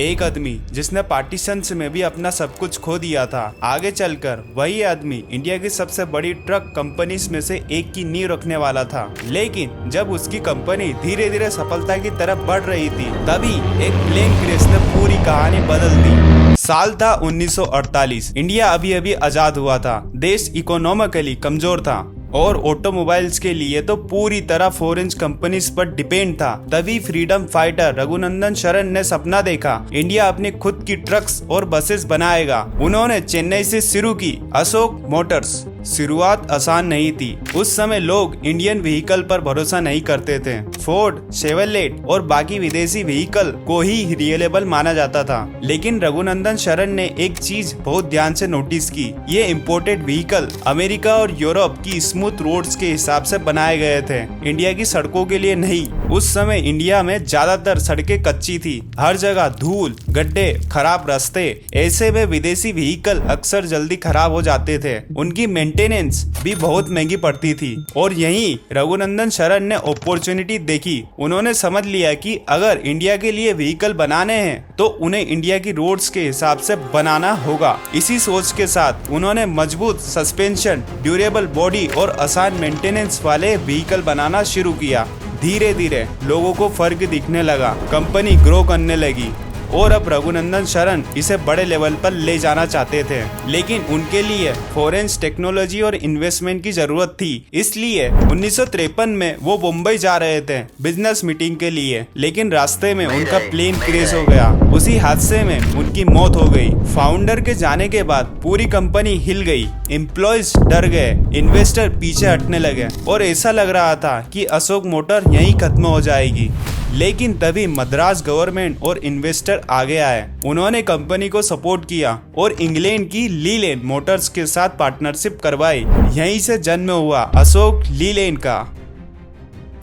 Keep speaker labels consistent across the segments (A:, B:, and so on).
A: एक आदमी जिसने पार्टीशंस में भी अपना सब कुछ खो दिया था, आगे चलकर वही आदमी इंडिया की सबसे बड़ी ट्रक कंपनीज में से एक की नींव रखने वाला था। लेकिन जब उसकी कंपनी धीरे धीरे सफलता की तरफ बढ़ रही थी, तभी एक प्लेन क्रैश ने पूरी कहानी बदल दी। साल था 1948। इंडिया अभी अभी आजाद हुआ था। देश इकोनॉमिकली कमजोर था और ऑटोमोबाइल्स के लिए तो पूरी तरह फॉरेन कंपनीज पर डिपेंड था। तभी फ्रीडम फाइटर रघुनंदन शरण ने सपना देखा, इंडिया अपनी खुद की ट्रक्स और बसेस बनाएगा। उन्होंने चेन्नई से शुरू की अशोक मोटर्स। शुरुआत आसान नहीं थी। उस समय लोग इंडियन व्हीकल पर भरोसा नहीं करते थे। फोर्ड, शेवरलेट और बाकी विदेशी व्हीकल को ही रिलायबल माना जाता था। लेकिन रघुनंदन शरण ने एक चीज बहुत ध्यान से नोटिस की, ये इम्पोर्टेड व्हीकल अमेरिका और यूरोप की स्मूथ रोड्स के हिसाब से बनाए गए थे, इंडिया की सड़कों के लिए नहीं। उस समय इंडिया में ज्यादातर सड़कें कच्ची थी, हर जगह धूल, गड्ढे, खराब रास्ते। ऐसे में विदेशी व्हीकल अक्सर जल्दी खराब हो जाते थे, उनकी मेंटेनेंस भी बहुत महंगी पड़ती थी। और यहीं रघुनंदन शरण ने अपॉर्चुनिटी देखी। उन्होंने समझ लिया कि अगर इंडिया के लिए व्हीकल बनाने हैं तो उन्हें इंडिया की रोड्स के हिसाब से बनाना होगा। इसी सोच के साथ उन्होंने मजबूत सस्पेंशन, ड्यूरेबल बॉडी और आसान मेंटेनेंस वाले व्हीकल बनाना शुरू किया। धीरे धीरे लोगों को फर्क दिखने लगा, कंपनी ग्रो करने लगी और अब रघुनंदन शरण इसे बड़े लेवल पर ले जाना चाहते थे। लेकिन उनके लिए फॉरेन टेक्नोलॉजी और इन्वेस्टमेंट की जरूरत थी। इसलिए 1953 में वो मुंबई जा रहे थे बिजनेस मीटिंग के लिए, लेकिन रास्ते में उनका प्लेन क्रैश हो गया। उसी हादसे में उनकी मौत हो गई। फाउंडर के जाने के बाद पूरी कंपनी हिल गई, एम्प्लॉयज डर गए, इन्वेस्टर पीछे हटने लगे और ऐसा लग रहा था कि अशोक मोटर यहीं खत्म हो जाएगी। लेकिन तभी मद्रास गवर्नमेंट और इन्वेस्टर आगे आए। उन्होंने कंपनी को सपोर्ट किया और इंग्लैंड की लीलैंड मोटर्स के साथ पार्टनरशिप करवाई। यहीं से जन्म हुआ अशोक लीलैंड का।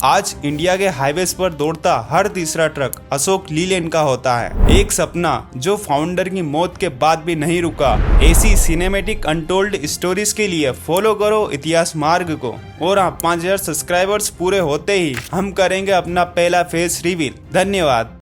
A: आज इंडिया के हाईवेज पर दौड़ता हर तीसरा ट्रक अशोक लीलैंड का होता है। एक सपना जो फाउंडर की मौत के बाद भी नहीं रुका। ऐसी सिनेमैटिक अनटोल्ड स्टोरीज के लिए फॉलो करो इतिहास मार्ग को। और हाँ, 5000 सब्सक्राइबर्स पूरे होते ही हम करेंगे अपना पहला फेस रिवील। धन्यवाद।